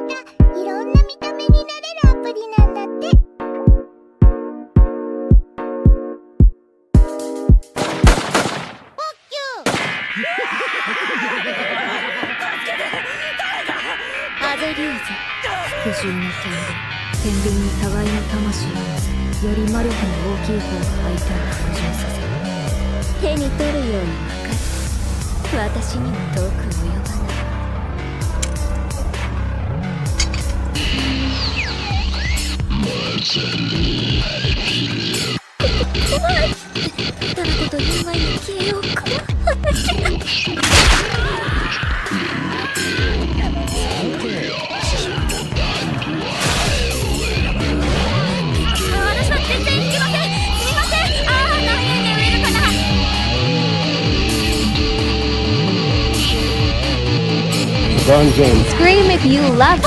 いろんな見た目になれるアプリなんだって。ボッキューアゼリューズ服従の天秤に互いの魂をより魔力の大きい方が相手を服従させる。手に取るように分かる。私には遠く及ばない。怖い。下手なこと言う前に消えようか。私は全然引きません。すみません。何円で売れるかな。Scream if you love it.